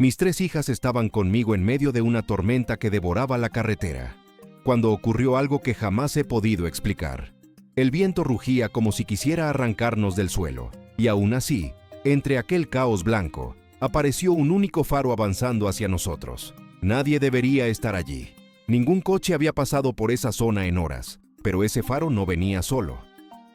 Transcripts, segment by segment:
Mis 3 hijas estaban conmigo en medio de una tormenta que devoraba la carretera, cuando ocurrió algo que jamás he podido explicar. El viento rugía como si quisiera arrancarnos del suelo, y aún así, entre aquel caos blanco, apareció un único faro avanzando hacia nosotros. Nadie debería estar allí. Ningún coche había pasado por esa zona en horas, pero ese faro no venía solo.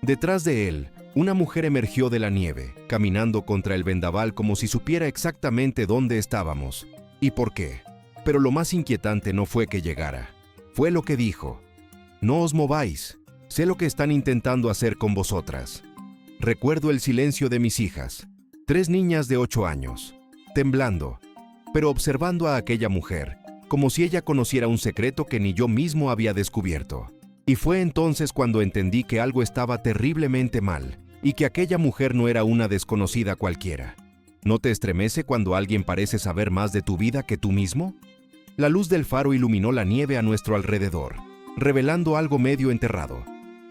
Detrás de él, una mujer emergió de la nieve, caminando contra el vendaval como si supiera exactamente dónde estábamos y por qué. Pero lo más inquietante no fue que llegara. Fue lo que dijo: «No os mováis, sé lo que están intentando hacer con vosotras». Recuerdo el silencio de mis hijas, 3 niñas de 8 años, temblando, pero observando a aquella mujer, como si ella conociera un secreto que ni yo mismo había descubierto. Y fue entonces cuando entendí que algo estaba terriblemente mal, y que aquella mujer no era una desconocida cualquiera. ¿No te estremece cuando alguien parece saber más de tu vida que tú mismo? La luz del faro iluminó la nieve a nuestro alrededor, revelando algo medio enterrado.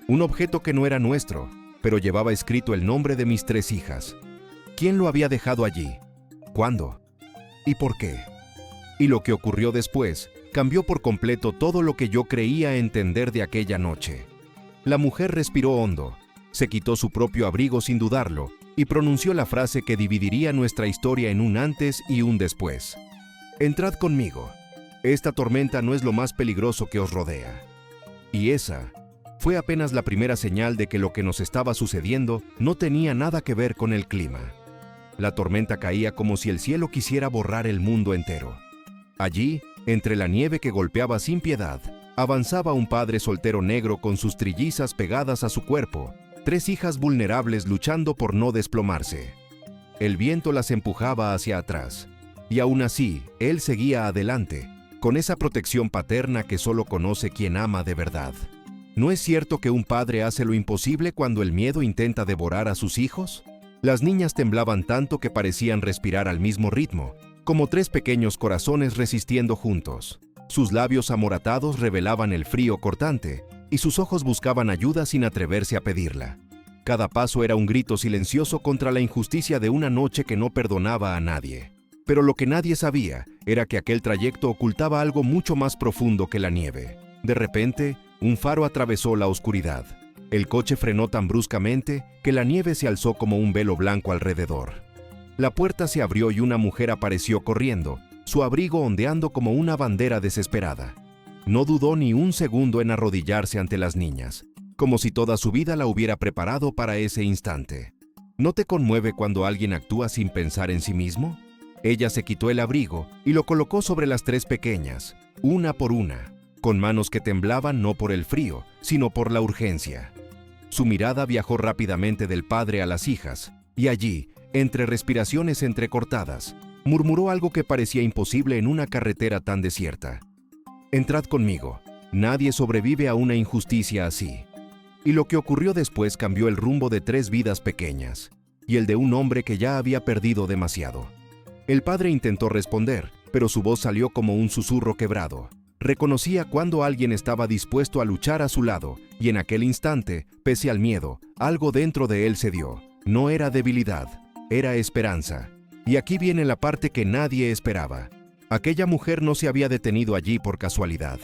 Un objeto que no era nuestro, pero llevaba escrito el nombre de mis 3 hijas. ¿Quién lo había dejado allí? ¿Cuándo? ¿Y por qué? Y lo que ocurrió después cambió por completo todo lo que yo creía entender de aquella noche. La mujer respiró hondo, se quitó su propio abrigo sin dudarlo y pronunció la frase que dividiría nuestra historia en un antes y un después. «Entrad conmigo. Esta tormenta no es lo más peligroso que os rodea». Y esa fue apenas la primera señal de que lo que nos estaba sucediendo no tenía nada que ver con el clima. La tormenta caía como si el cielo quisiera borrar el mundo entero. Allí, entre la nieve que golpeaba sin piedad, avanzaba un padre soltero negro con sus trillizas pegadas a su cuerpo, 3 hijas vulnerables luchando por no desplomarse. El viento las empujaba hacia atrás, y aún así, él seguía adelante, con esa protección paterna que solo conoce quien ama de verdad. ¿No es cierto que un padre hace lo imposible cuando el miedo intenta devorar a sus hijos? Las niñas temblaban tanto que parecían respirar al mismo ritmo, como 3 pequeños corazones resistiendo juntos. Sus labios amoratados revelaban el frío cortante, y sus ojos buscaban ayuda sin atreverse a pedirla. Cada paso era un grito silencioso contra la injusticia de una noche que no perdonaba a nadie. Pero lo que nadie sabía era que aquel trayecto ocultaba algo mucho más profundo que la nieve. De repente, un faro atravesó la oscuridad. El coche frenó tan bruscamente que la nieve se alzó como un velo blanco alrededor. La puerta se abrió y una mujer apareció corriendo, su abrigo ondeando como una bandera desesperada. No dudó ni un segundo en arrodillarse ante las niñas, como si toda su vida la hubiera preparado para ese instante. ¿No te conmueve cuando alguien actúa sin pensar en sí mismo? Ella se quitó el abrigo y lo colocó sobre las 3 pequeñas, una por una, con manos que temblaban no por el frío, sino por la urgencia. Su mirada viajó rápidamente del padre a las hijas, y allí, entre respiraciones entrecortadas, murmuró algo que parecía imposible en una carretera tan desierta. «Entrad conmigo. Nadie sobrevive a una injusticia así». Y lo que ocurrió después cambió el rumbo de 3 vidas pequeñas, y el de un hombre que ya había perdido demasiado. El padre intentó responder, pero su voz salió como un susurro quebrado. Reconocía cuando alguien estaba dispuesto a luchar a su lado, y en aquel instante, pese al miedo, algo dentro de él cedió. No era debilidad, era esperanza. Y aquí viene la parte que nadie esperaba. Aquella mujer no se había detenido allí por casualidad,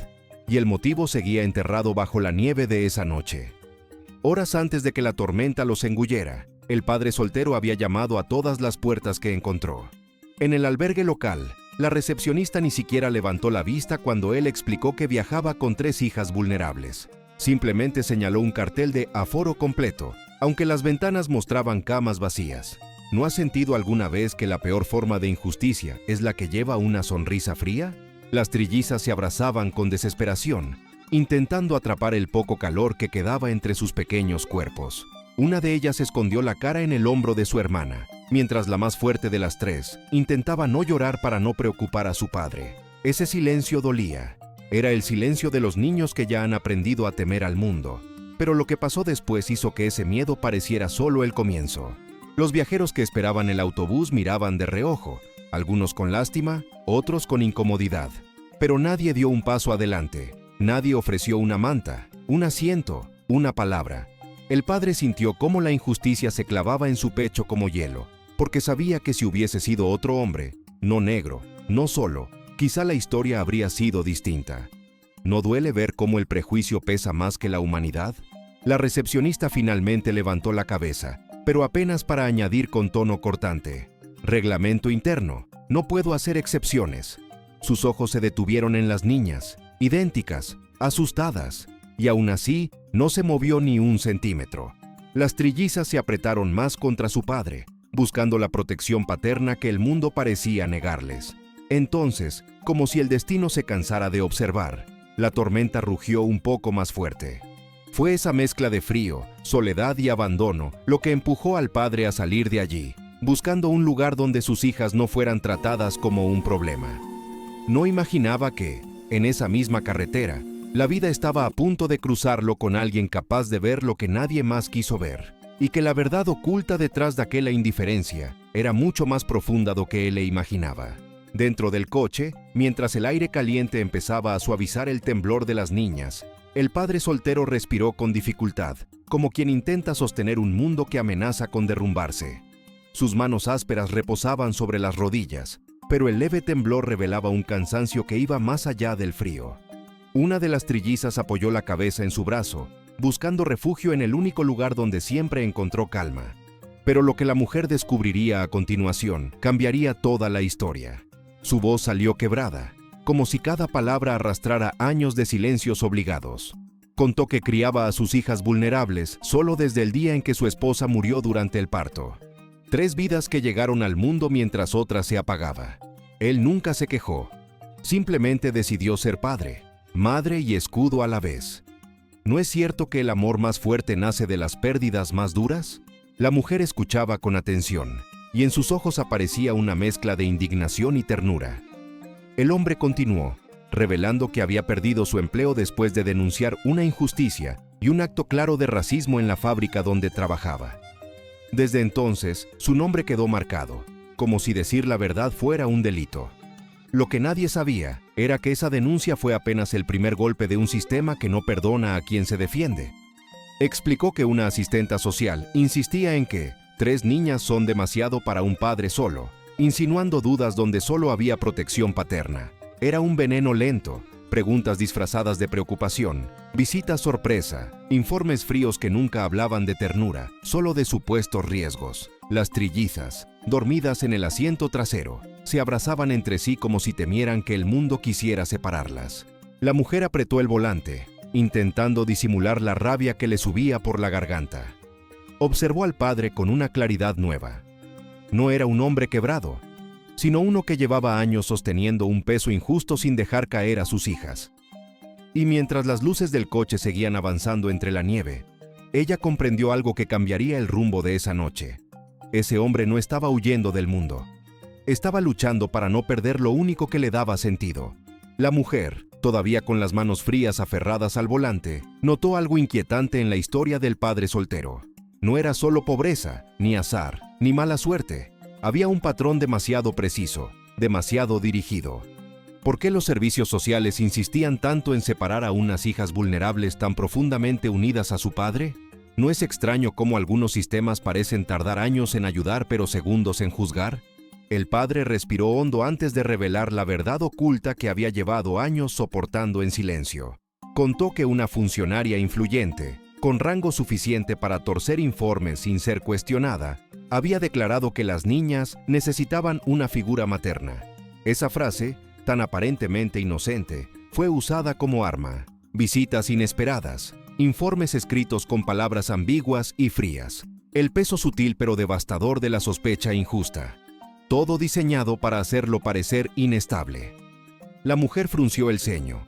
y el motivo seguía enterrado bajo la nieve de esa noche. Horas antes de que la tormenta los engullera, el padre soltero había llamado a todas las puertas que encontró. En el albergue local, la recepcionista ni siquiera levantó la vista cuando él explicó que viajaba con 3 hijas vulnerables. Simplemente señaló un cartel de aforo completo, aunque las ventanas mostraban camas vacías. ¿No has sentido alguna vez que la peor forma de injusticia es la que lleva una sonrisa fría? Las trillizas se abrazaban con desesperación, intentando atrapar el poco calor que quedaba entre sus pequeños cuerpos. Una de ellas escondió la cara en el hombro de su hermana, mientras la más fuerte de las 3 intentaba no llorar para no preocupar a su padre. Ese silencio dolía. Era el silencio de los niños que ya han aprendido a temer al mundo. Pero lo que pasó después hizo que ese miedo pareciera solo el comienzo. Los viajeros que esperaban el autobús miraban de reojo, algunos con lástima, otros con incomodidad. Pero nadie dio un paso adelante. Nadie ofreció una manta, un asiento, una palabra. El padre sintió cómo la injusticia se clavaba en su pecho como hielo, porque sabía que si hubiese sido otro hombre, no negro, no solo, quizá la historia habría sido distinta. ¿No duele ver cómo el prejuicio pesa más que la humanidad? La recepcionista finalmente levantó la cabeza, pero apenas para añadir con tono cortante: reglamento interno, no puedo hacer excepciones. Sus ojos se detuvieron en las niñas, idénticas, asustadas, y aún así no se movió ni un centímetro. Las trillizas se apretaron más contra su padre, buscando la protección paterna que el mundo parecía negarles. Entonces, como si el destino se cansara de observar, la tormenta rugió un poco más fuerte. Fue esa mezcla de frío, soledad y abandono lo que empujó al padre a salir de allí, buscando un lugar donde sus hijas no fueran tratadas como un problema. No imaginaba que, en esa misma carretera, la vida estaba a punto de cruzarlo con alguien capaz de ver lo que nadie más quiso ver, y que la verdad oculta detrás de aquella indiferencia era mucho más profunda de lo que él le imaginaba. Dentro del coche, mientras el aire caliente empezaba a suavizar el temblor de las niñas, el padre soltero respiró con dificultad, como quien intenta sostener un mundo que amenaza con derrumbarse. Sus manos ásperas reposaban sobre las rodillas, pero el leve temblor revelaba un cansancio que iba más allá del frío. Una de las trillizas apoyó la cabeza en su brazo, buscando refugio en el único lugar donde siempre encontró calma. Pero lo que la mujer descubriría a continuación cambiaría toda la historia. Su voz salió quebrada, como si cada palabra arrastrara años de silencios obligados. Contó que criaba a sus hijas vulnerables solo desde el día en que su esposa murió durante el parto. 3 vidas que llegaron al mundo mientras otra se apagaba. Él nunca se quejó. Simplemente decidió ser padre, madre y escudo a la vez. ¿No es cierto que el amor más fuerte nace de las pérdidas más duras? La mujer escuchaba con atención, y en sus ojos aparecía una mezcla de indignación y ternura. El hombre continuó, revelando que había perdido su empleo después de denunciar una injusticia y un acto claro de racismo en la fábrica donde trabajaba. Desde entonces, su nombre quedó marcado, como si decir la verdad fuera un delito. Lo que nadie sabía era que esa denuncia fue apenas el primer golpe de un sistema que no perdona a quien se defiende. Explicó que una asistenta social insistía en que 3 niñas son demasiado para un padre solo, insinuando dudas donde solo había protección paterna. Era un veneno lento, preguntas disfrazadas de preocupación, visitas sorpresa, informes fríos que nunca hablaban de ternura, solo de supuestos riesgos. Las trillizas, dormidas en el asiento trasero, se abrazaban entre sí como si temieran que el mundo quisiera separarlas. La mujer apretó el volante, intentando disimular la rabia que le subía por la garganta. Observó al padre con una claridad nueva. No era un hombre quebrado, sino uno que llevaba años sosteniendo un peso injusto sin dejar caer a sus hijas. Y mientras las luces del coche seguían avanzando entre la nieve, ella comprendió algo que cambiaría el rumbo de esa noche. Ese hombre no estaba huyendo del mundo. Estaba luchando para no perder lo único que le daba sentido. La mujer, todavía con las manos frías aferradas al volante, notó algo inquietante en la historia del padre soltero. No era solo pobreza, ni azar, ni mala suerte. Había un patrón demasiado preciso, demasiado dirigido. ¿Por qué los servicios sociales insistían tanto en separar a unas hijas vulnerables tan profundamente unidas a su padre? ¿No es extraño cómo algunos sistemas parecen tardar años en ayudar pero segundos en juzgar? El padre respiró hondo antes de revelar la verdad oculta que había llevado años soportando en silencio. Contó que una funcionaria influyente, con rango suficiente para torcer informes sin ser cuestionada, había declarado que las niñas necesitaban una figura materna. Esa frase, tan aparentemente inocente, fue usada como arma. Visitas inesperadas, informes escritos con palabras ambiguas y frías, el peso sutil pero devastador de la sospecha injusta. Todo diseñado para hacerlo parecer inestable. La mujer frunció el ceño.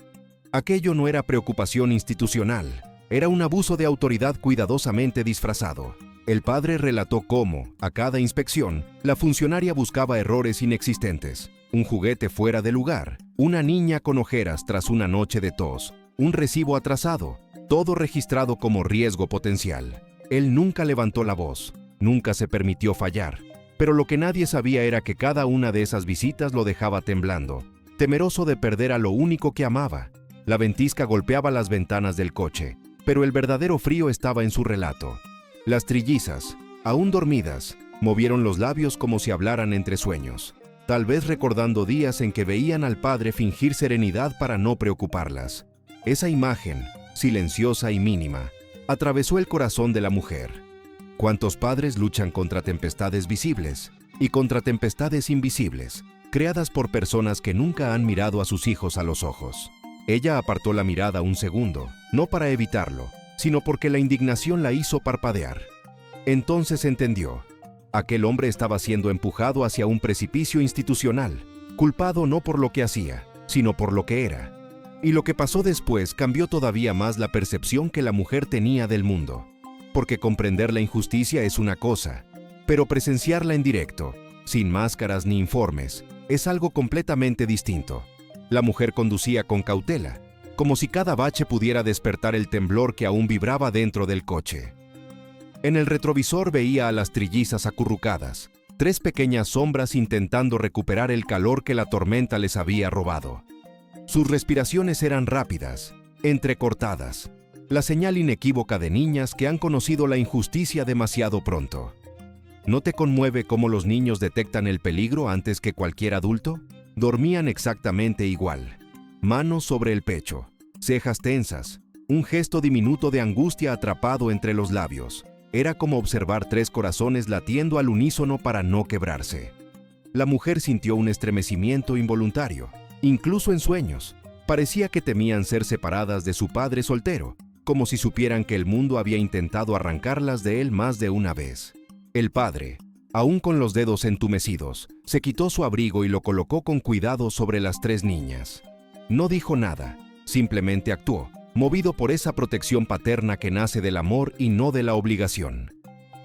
Aquello no era preocupación institucional, era un abuso de autoridad cuidadosamente disfrazado. El padre relató cómo, a cada inspección, la funcionaria buscaba errores inexistentes, un juguete fuera de lugar, una niña con ojeras tras una noche de tos, un recibo atrasado, todo registrado como riesgo potencial. Él nunca levantó la voz, nunca se permitió fallar, pero lo que nadie sabía era que cada una de esas visitas lo dejaba temblando, temeroso de perder a lo único que amaba. La ventisca golpeaba las ventanas del coche, pero el verdadero frío estaba en su relato. Las trillizas, aún dormidas, movieron los labios como si hablaran entre sueños. tal vez recordando días en que veían al padre fingir serenidad para no preocuparlas. Esa imagen, silenciosa y mínima, atravesó el corazón de la mujer. ¿Cuántos padres luchan contra tempestades visibles y contra tempestades invisibles, creadas por personas que nunca han mirado a sus hijos a los ojos? Ella apartó la mirada un segundo, no para evitarlo, sino porque la indignación la hizo parpadear. Entonces entendió. Aquel hombre estaba siendo empujado hacia un precipicio institucional, culpado no por lo que hacía, sino por lo que era. Y lo que pasó después cambió todavía más la percepción que la mujer tenía del mundo. Porque comprender la injusticia es una cosa, pero presenciarla en directo, sin máscaras ni informes, es algo completamente distinto. La mujer conducía con cautela, como si cada bache pudiera despertar el temblor que aún vibraba dentro del coche. En el retrovisor veía a las trillizas acurrucadas, 3 pequeñas sombras intentando recuperar el calor que la tormenta les había robado. Sus respiraciones eran rápidas, entrecortadas, la señal inequívoca de niñas que han conocido la injusticia demasiado pronto. ¿No te conmueve cómo los niños detectan el peligro antes que cualquier adulto? Dormían exactamente igual. Manos sobre el pecho, cejas tensas, un gesto diminuto de angustia atrapado entre los labios. Era como observar 3 corazones latiendo al unísono para no quebrarse. La mujer sintió un estremecimiento involuntario, incluso en sueños. Parecía que temían ser separadas de su padre soltero, como si supieran que el mundo había intentado arrancarlas de él más de una vez. El padre, aún con los dedos entumecidos, se quitó su abrigo y lo colocó con cuidado sobre las 3 niñas. No dijo nada, simplemente actuó, movido por esa protección paterna que nace del amor y no de la obligación.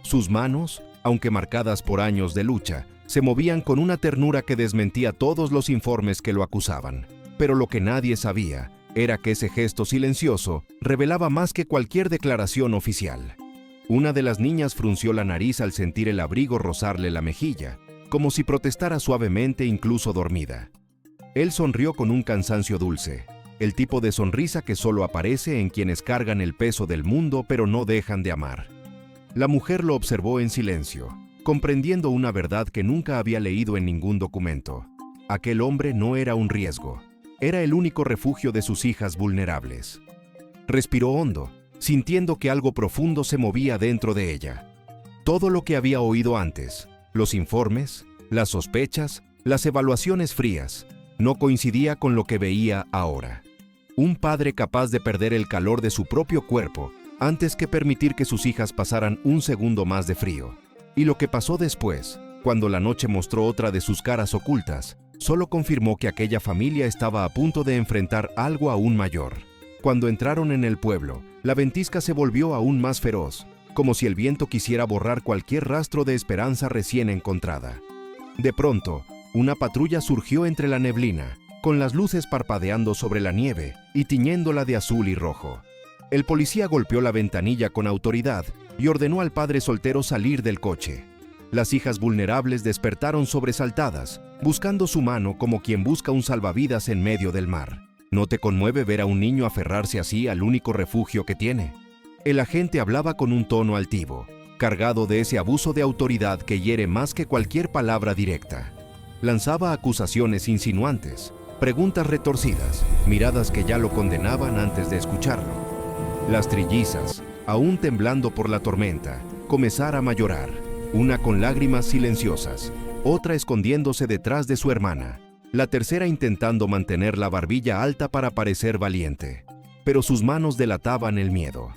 Sus manos, aunque marcadas por años de lucha, se movían con una ternura que desmentía todos los informes que lo acusaban. Pero lo que nadie sabía era que ese gesto silencioso revelaba más que cualquier declaración oficial. Una de las niñas frunció la nariz al sentir el abrigo rozarle la mejilla, como si protestara suavemente incluso dormida. Él sonrió con un cansancio dulce, el tipo de sonrisa que solo aparece en quienes cargan el peso del mundo pero no dejan de amar. La mujer lo observó en silencio, comprendiendo una verdad que nunca había leído en ningún documento. Aquel hombre no era un riesgo, era el único refugio de sus hijas vulnerables. Respiró hondo, sintiendo que algo profundo se movía dentro de ella. Todo lo que había oído antes, los informes, las sospechas, las evaluaciones frías, no coincidía con lo que veía ahora. Un padre capaz de perder el calor de su propio cuerpo antes que permitir que sus hijas pasaran un segundo más de frío. Y lo que pasó después, cuando la noche mostró otra de sus caras ocultas, solo confirmó que aquella familia estaba a punto de enfrentar algo aún mayor. Cuando entraron en el pueblo, la ventisca se volvió aún más feroz, como si el viento quisiera borrar cualquier rastro de esperanza recién encontrada. De pronto, una patrulla surgió entre la neblina, con las luces parpadeando sobre la nieve y tiñéndola de azul y rojo. El policía golpeó la ventanilla con autoridad y ordenó al padre soltero salir del coche. Las hijas vulnerables despertaron sobresaltadas, buscando su mano como quien busca un salvavidas en medio del mar. ¿No te conmueve ver a un niño aferrarse así al único refugio que tiene? El agente hablaba con un tono altivo, cargado de ese abuso de autoridad que hiere más que cualquier palabra directa. Lanzaba acusaciones insinuantes, preguntas retorcidas, miradas que ya lo condenaban antes de escucharlo. Las trillizas, aún temblando por la tormenta, comenzaron a llorar, una con lágrimas silenciosas, otra escondiéndose detrás de su hermana, la tercera intentando mantener la barbilla alta para parecer valiente, pero sus manos delataban el miedo.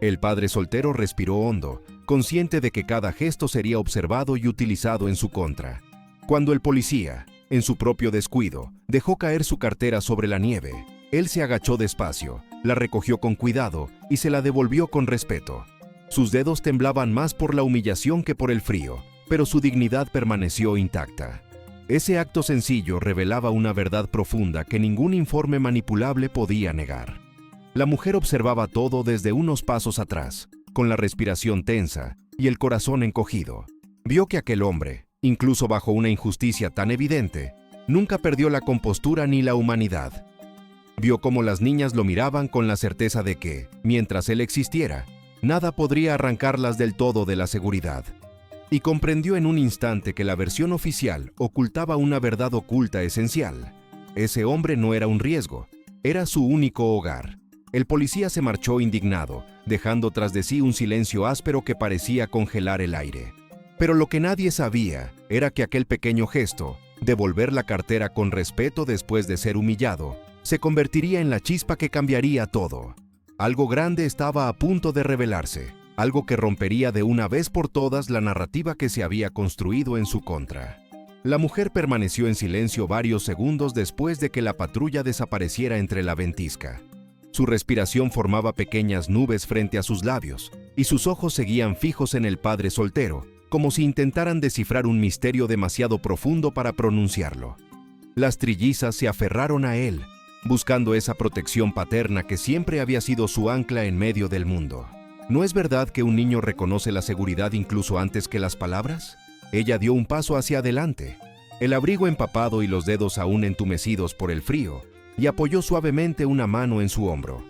El padre soltero respiró hondo, consciente de que cada gesto sería observado y utilizado en su contra. Cuando el policía, en su propio descuido, dejó caer su cartera sobre la nieve, él se agachó despacio, la recogió con cuidado y se la devolvió con respeto. Sus dedos temblaban más por la humillación que por el frío, pero su dignidad permaneció intacta. Ese acto sencillo revelaba una verdad profunda que ningún informe manipulable podía negar. La mujer observaba todo desde unos pasos atrás, con la respiración tensa y el corazón encogido. Vio que aquel hombre, incluso bajo una injusticia tan evidente, nunca perdió la compostura ni la humanidad. Vio cómo las niñas lo miraban con la certeza de que, mientras él existiera, nada podría arrancarlas del todo de la seguridad. y comprendió en un instante que la versión oficial ocultaba una verdad oculta esencial. Ese hombre no era un riesgo, era su único hogar. El policía se marchó indignado, dejando tras de sí un silencio áspero que parecía congelar el aire. Pero lo que nadie sabía era que aquel pequeño gesto, devolver la cartera con respeto después de ser humillado, se convertiría en la chispa que cambiaría todo. Algo grande estaba a punto de revelarse, algo que rompería de una vez por todas la narrativa que se había construido en su contra. La mujer permaneció en silencio varios segundos después de que la patrulla desapareciera entre la ventisca. Su respiración formaba pequeñas nubes frente a sus labios, y sus ojos seguían fijos en el padre soltero, como si intentaran descifrar un misterio demasiado profundo para pronunciarlo. Las trillizas se aferraron a él, buscando esa protección paterna que siempre había sido su ancla en medio del mundo. ¿No es verdad que un niño reconoce la seguridad incluso antes que las palabras? Ella dio un paso hacia adelante, el abrigo empapado y los dedos aún entumecidos por el frío, y apoyó suavemente una mano en su hombro.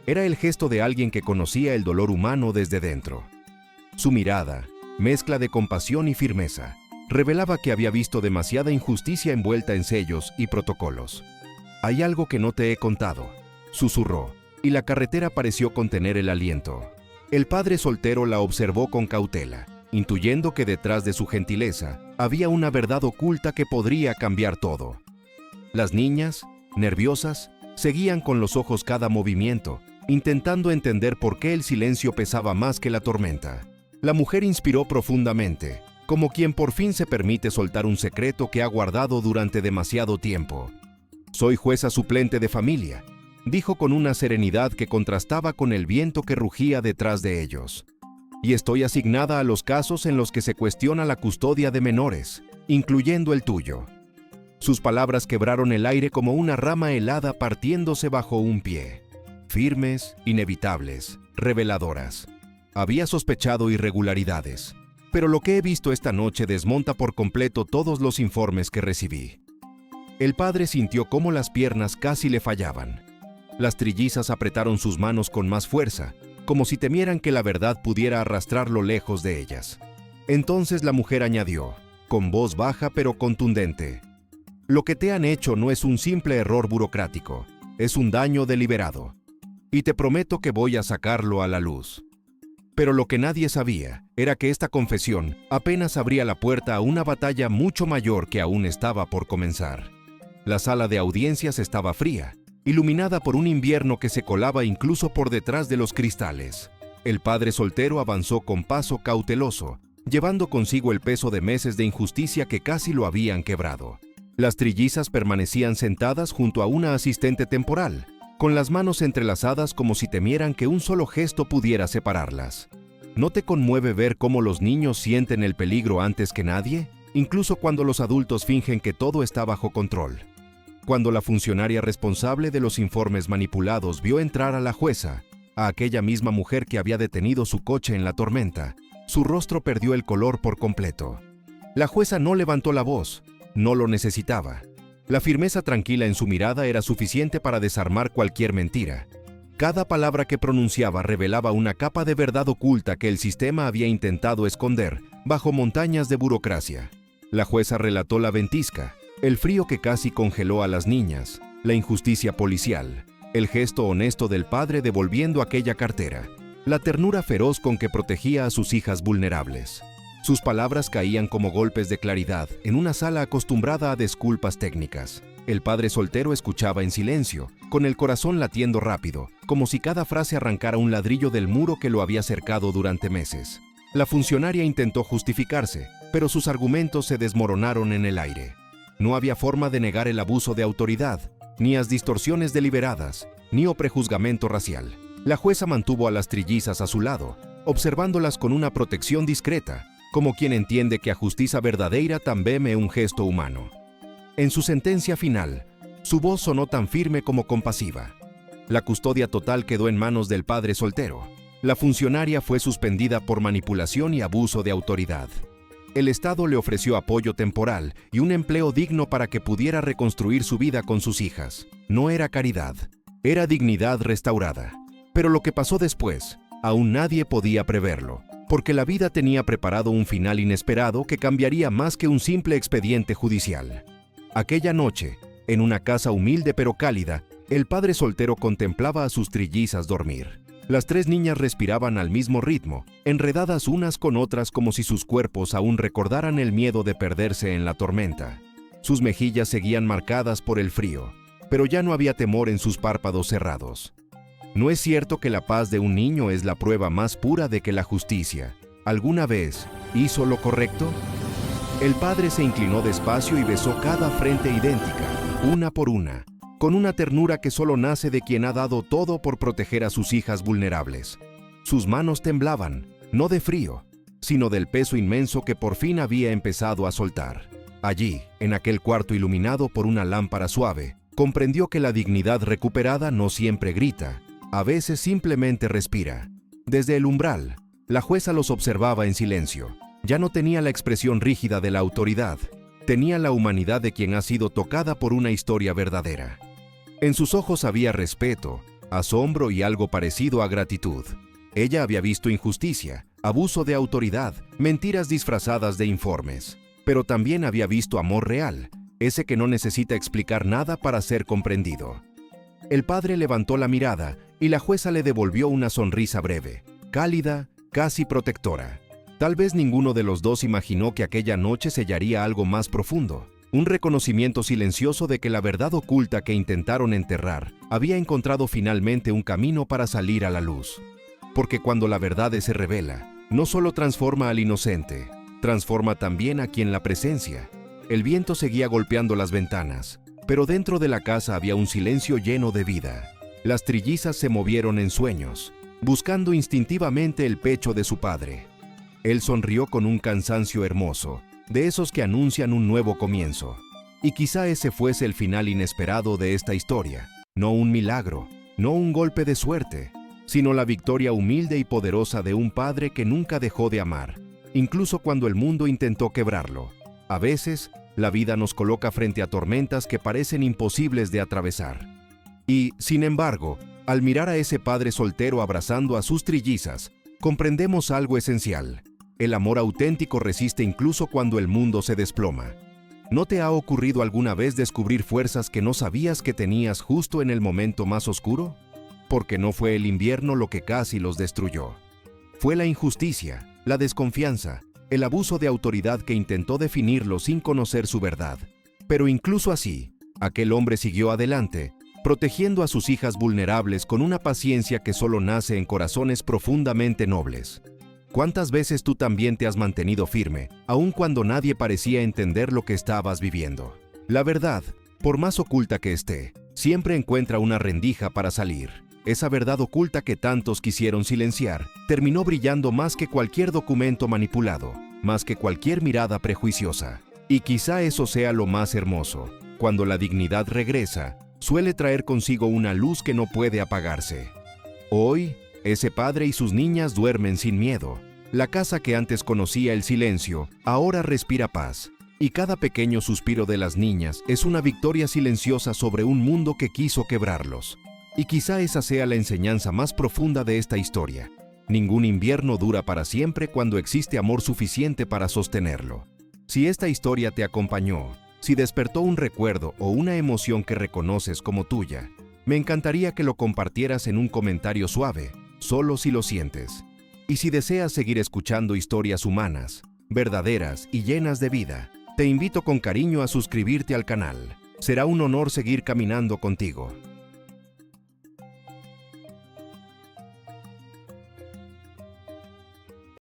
Era el gesto de alguien que conocía el dolor humano desde dentro. Su mirada, mezcla de compasión y firmeza, revelaba que había visto demasiada injusticia envuelta en sellos y protocolos. «Hay algo que no te he contado», susurró, y la carretera pareció contener el aliento. El padre soltero la observó con cautela, intuyendo que detrás de su gentileza había una verdad oculta que podría cambiar todo. Las niñas, nerviosas, seguían con los ojos cada movimiento, intentando entender por qué el silencio pesaba más que la tormenta. La mujer inspiró profundamente, como quien por fin se permite soltar un secreto que ha guardado durante demasiado tiempo. «Soy jueza suplente de familia», dijo con una serenidad que contrastaba con el viento que rugía detrás de ellos. «Y estoy asignada a los casos en los que se cuestiona la custodia de menores, incluyendo el tuyo». Sus palabras quebraron el aire como una rama helada partiéndose bajo un pie. Firmes, inevitables, reveladoras. Había sospechado irregularidades, pero lo que he visto esta noche desmonta por completo todos los informes que recibí. El padre sintió cómo las piernas casi le fallaban. Las trillizas apretaron sus manos con más fuerza, como si temieran que la verdad pudiera arrastrarlo lejos de ellas. Entonces la mujer añadió, con voz baja pero contundente: «Lo que te han hecho no es un simple error burocrático, es un daño deliberado. Y te prometo que voy a sacarlo a la luz». Pero lo que nadie sabía era que esta confesión apenas abría la puerta a una batalla mucho mayor que aún estaba por comenzar. La sala de audiencias estaba fría, iluminada por un invierno que se colaba incluso por detrás de los cristales. El padre soltero avanzó con paso cauteloso, llevando consigo el peso de meses de injusticia que casi lo habían quebrado. Las trillizas permanecían sentadas junto a una asistente temporal, con las manos entrelazadas como si temieran que un solo gesto pudiera separarlas. ¿No te conmueve ver cómo los niños sienten el peligro antes que nadie, incluso cuando los adultos fingen que todo está bajo control? Cuando la funcionaria responsable de los informes manipulados vio entrar a la jueza, a aquella misma mujer que había detenido su coche en la tormenta, su rostro perdió el color por completo. La jueza no levantó la voz, no lo necesitaba. La firmeza tranquila en su mirada era suficiente para desarmar cualquier mentira. Cada palabra que pronunciaba revelaba una capa de verdad oculta que el sistema había intentado esconder bajo montañas de burocracia. La jueza relató la ventisca, el frío que casi congeló a las niñas, la injusticia policial, el gesto honesto del padre devolviendo aquella cartera, la ternura feroz con que protegía a sus hijas vulnerables. Sus palabras caían como golpes de claridad en una sala acostumbrada a disculpas técnicas. El padre soltero escuchaba en silencio, con el corazón latiendo rápido, como si cada frase arrancara un ladrillo del muro que lo había cercado durante meses. La funcionaria intentó justificarse, pero sus argumentos se desmoronaron en el aire. No había forma de negar el abuso de autoridad, ni las distorsiones deliberadas, ni o prejuzgamiento racial. La jueza mantuvo a las trillizas a su lado, observándolas con una protección discreta, como quien entiende que a justicia verdadera también es un gesto humano. En su sentencia final, su voz sonó tan firme como compasiva. La custodia total quedó en manos del padre soltero. La funcionaria fue suspendida por manipulación y abuso de autoridad. El Estado le ofreció apoyo temporal y un empleo digno para que pudiera reconstruir su vida con sus hijas. No era caridad, era dignidad restaurada. Pero lo que pasó después, aún nadie podía preverlo. porque la vida tenía preparado un final inesperado que cambiaría más que un simple expediente judicial. Aquella noche, en una casa humilde pero cálida, el padre soltero contemplaba a sus trillizas dormir. Las tres niñas respiraban al mismo ritmo, enredadas unas con otras como si sus cuerpos aún recordaran el miedo de perderse en la tormenta. Sus mejillas seguían marcadas por el frío, pero ya no había temor en sus párpados cerrados. ¿No es cierto que la paz de un niño es la prueba más pura de que la justicia alguna vez hizo lo correcto? El padre se inclinó despacio y besó cada frente idéntica, una por una, con una ternura que solo nace de quien ha dado todo por proteger a sus hijas vulnerables. Sus manos temblaban, no de frío, sino del peso inmenso que por fin había empezado a soltar. Allí, en aquel cuarto iluminado por una lámpara suave, comprendió que la dignidad recuperada no siempre grita, a veces simplemente respira. Desde el umbral, la jueza los observaba en silencio. Ya no tenía la expresión rígida de la autoridad, tenía la humanidad de quien ha sido tocada por una historia verdadera. En sus ojos había respeto, asombro y algo parecido a gratitud. Ella había visto injusticia, abuso de autoridad, mentiras disfrazadas de informes, pero también había visto amor real, ese que no necesita explicar nada para ser comprendido. El padre levantó la mirada y la jueza le devolvió una sonrisa breve, cálida, casi protectora. Tal vez ninguno de los dos imaginó que aquella noche sellaría algo más profundo. Un reconocimiento silencioso de que la verdad oculta que intentaron enterrar había encontrado finalmente un camino para salir a la luz. Porque cuando la verdad se revela, no solo transforma al inocente, transforma también a quien la presencia. El viento seguía golpeando las ventanas, pero dentro de la casa había un silencio lleno de vida. Las trillizas se movieron en sueños, buscando instintivamente el pecho de su padre. Él sonrió con un cansancio hermoso, de esos que anuncian un nuevo comienzo. Y quizá ese fuese el final inesperado de esta historia. No un milagro, no un golpe de suerte, sino la victoria humilde y poderosa de un padre que nunca dejó de amar, incluso cuando el mundo intentó quebrarlo. A veces, la vida nos coloca frente a tormentas que parecen imposibles de atravesar. Y, sin embargo, al mirar a ese padre soltero abrazando a sus trillizas, comprendemos algo esencial. El amor auténtico resiste incluso cuando el mundo se desploma. ¿No te ha ocurrido alguna vez descubrir fuerzas que no sabías que tenías justo en el momento más oscuro? Porque no fue el invierno lo que casi los destruyó. Fue la injusticia, la desconfianza, el abuso de autoridad que intentó definirlo sin conocer su verdad. Pero incluso así, aquel hombre siguió adelante, protegiendo a sus hijas vulnerables con una paciencia que solo nace en corazones profundamente nobles. ¿Cuántas veces tú también te has mantenido firme, aun cuando nadie parecía entender lo que estabas viviendo? La verdad, por más oculta que esté, siempre encuentra una rendija para salir. Esa verdad oculta que tantos quisieron silenciar, terminó brillando más que cualquier documento manipulado, más que cualquier mirada prejuiciosa. Y quizá eso sea lo más hermoso. Cuando la dignidad regresa, suele traer consigo una luz que no puede apagarse. Hoy, ese padre y sus niñas duermen sin miedo. La casa que antes conocía el silencio, ahora respira paz. Y cada pequeño suspiro de las niñas es una victoria silenciosa sobre un mundo que quiso quebrarlos. Y quizá esa sea la enseñanza más profunda de esta historia. Ningún invierno dura para siempre cuando existe amor suficiente para sostenerlo. Si esta historia te acompañó, si despertó un recuerdo o una emoción que reconoces como tuya, me encantaría que lo compartieras en un comentario suave, solo si lo sientes. Y si deseas seguir escuchando historias humanas, verdaderas y llenas de vida, te invito con cariño a suscribirte al canal. Será un honor seguir caminando contigo.